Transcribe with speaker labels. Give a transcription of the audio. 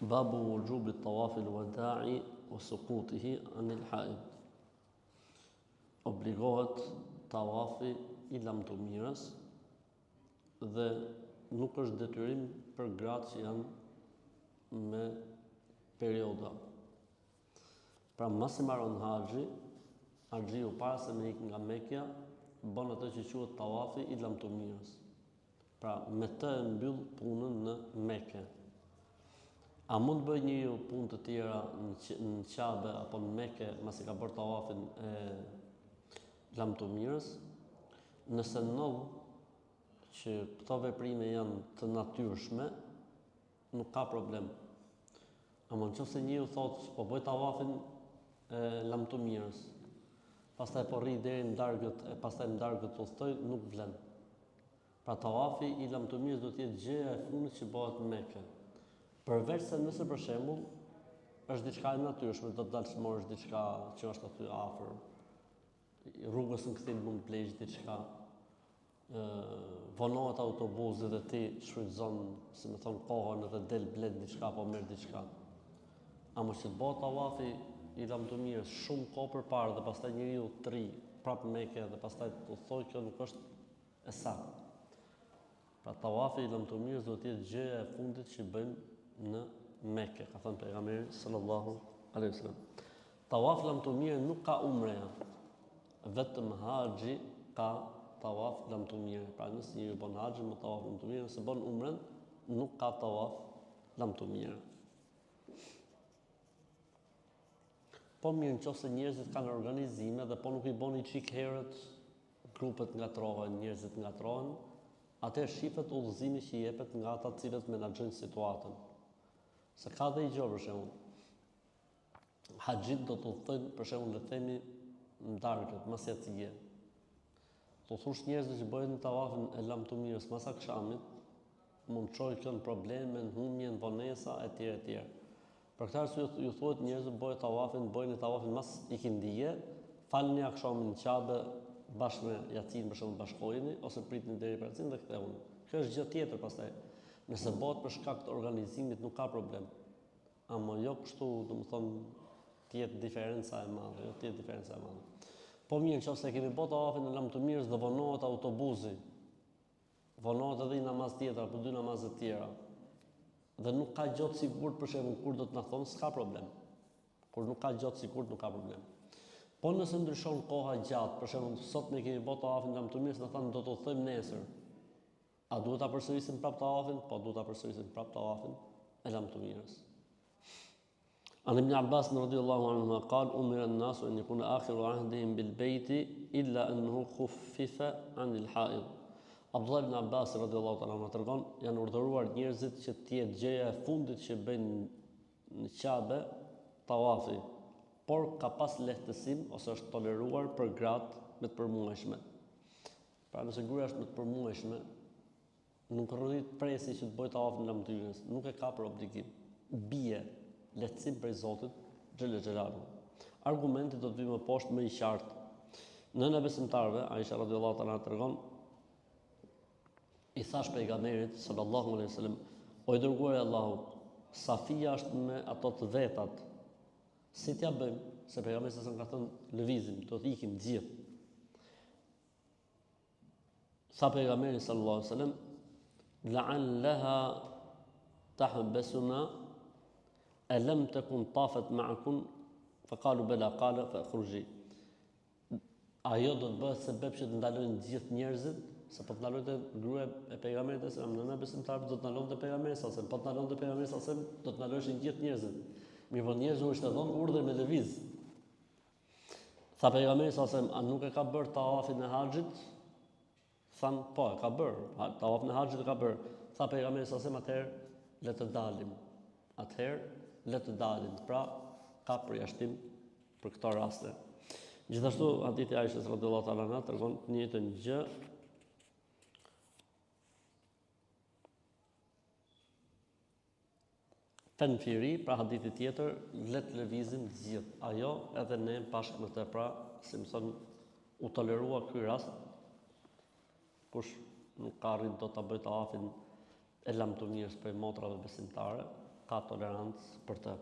Speaker 1: Babu wujubi tawafi al-wada'i wa suqutihi anil haid. Obligohet tawafi I lamtumirës dhe nuk është detyrim për gratë që janë me perioda. Pra mas I mbaron haxhiu para se me ikë nga Mekja, bën atë që quhet tawafi I lamtumirës. Pra me të e mbyll punën në Mekë. A mund bëj njeriu punë të tjera në Qabe apo në Mekë masi ka bërë tawafin e lamtumirës? Nëse ndodh që këto veprime janë të natyrshme, nuk ka problem. Ama nëse njeriu thotë po bëj tawafin e lamtumirës, pastaj po rri deri në darkët e pastaj në darkët udhtoj, nuk vlen. Pra tawafi I lamtumirës do të jetë gjëja e fundit që bëhet në Mekë. Përveç se nëse për shembull është diçka e natyrshme, do të dalësh morësh diçka që është aty afër. Rrugës në kthim mund të blesh diçka. Vonohet autobusi dhe ti shfrytëzon, si më thon, kohën edhe del blet diçka apo merr diçka. Ama që të bëhet tawafi I lamtumirës shumë kohë përpara dhe pastaj njeriu të rri prapë në Mekë dhe pastaj të thojë kjo nuk është e saktë. Pra tawafi I lamtumirës do të jetë gjëja e fundit që bëjmë në Mekë, ka thënë pejgamberi sallallahu alaihi wasallam. Tawafi lamtumirë nuk ka umreja. Vetëm haxhi ka tawaf lamtumirë. Pra nëse njeriu bën haxhin me tawaf lamtumirë, nëse bën umren, nuk ka tawaf lamtumirë. Po mirë, nëse njerëzit kanë organizime dhe po nuk I bëni çik herët, grupet ngatrohen, njerëzit ngatrohen, atëherë shifet udhëzimi që jepet nga ata të cilët menaxhojnë situatën. Se ka dhe I gjë për shembull. Haxhit do të udhtojnë për shembull le të themi në darkët, mas jacije. Do thosh njerëzve që bëjnë tawafin e lamtumirës mas akşamit, mund të çojë kënd probleme, në humje, në vonesa etj. Për këtë arsye ju thuhet njerëzve bëjnë tawafin mas ikindije, falni akşamin në Qabe bashkë me jacin për shembull bashkoheni ose pritni deri për jacin dhe ktheuni. Kjo është gjë tjetër pastaj. Nëse bëhet për shkak të organizimit nuk ka problem. Ama jo kështu, domethënë, të jetë diferenca e madhe, Po mirë, nëse kemi bërë tawafin e lamtumirës dhe vonohet autobusi, vonohet edhe I namaz tjetër apo 2 namaze të tjera. Dhe nuk ka gjë të sigurt për shembull kur do të na thonë, s'ka problem. Kur nuk ka gjë të sigurt nuk ka problem. Po nëse ndryshon koha gjatë, për shembull sot ne kemi bërë tawafin e lamtumirës, na thanë do të udhtojmë nesër. A duhet ta përsërisim prap tawafin? Po duhet ta përsërisim prap tawafin e lamtumirës. An Ibn Abbas radhiyallahu anhu qal umira an-nasu an yakuna akhiru ahdihim bil bayti illa annahu khuffifa an al-ha'id. Abdullah ibn Abbas radhiyallahu ta'ala anhu tregon, janë urdhëruar njerëzit që të jetë gjëja e fundit që bëjnë në Qabe tawafi, por ka pas lehtësim ose është toleruar për gratë me të përmuajshme. Pra nëse gruaja është me të përmuajshme, nuk rrit presi që të bëjë tawafin e lamtumirës, nuk e ka për obligim. Bie lehtësim prej Zotit xhel xhelalu. Argumenti do të vi më poshtë më I qartë. Nëna e besimtarëve, Aisha radhiyallahu ta'ala tregon, I thash pejgamberit sallallahu alaihi wasallam, o I dërguari I Allahut, Safia është me ato të vetat. Si t'ja bëjmë? Se pejgamberi sa ka thënë lëvizim, do të ikim të gjithë. Sa pejgamberi sallallahu alaihi wasallam, la'allaha tahbasuna alam takun tafat ma'akum faqalu bala qala fakhruji. Ajo do të bëhet sebeb që të ndalojnë të gjithë njerëzit, se po të ndalojnë gruaja e pejgamberit sallallahu alaihi wasallam, nëna besimtarë do të ndalojnë pejgamberin sallallahu alaihi wasallam, po të ndalojnë pejgamberin sallallahu alaihi wasallam, do të ndalojnë të gjithë njerëzit. Mirë, njerëzit u ishte dhënë urdhër me lëviz. Tha pejgamberi sallallahu alaihi wasallam, a nuk e ka bërë tawafin e haxhit? Than, po, e ka bërë. Tawafin e haxhit e ka bërë. Tha pejgamberi sallallahu alaihi wasallam, atëherë le të dalim. Le të dalim. Pra, ka përjashtim për këto raste. Gjithashtu hadithi Aishës radhiyallahu ta'ala anha tregon një njëjtën gjë. Tanfiri, pra hadithi tjetër, le të lëvizim të gjithë. Ajo edhe ne bashkë me të, pra, si më thon, u tolerua ky rast. Kush nuk ka arrit do ta bëj tawafin e lamtumirës për motrave besimtare, ka tolerancë për të.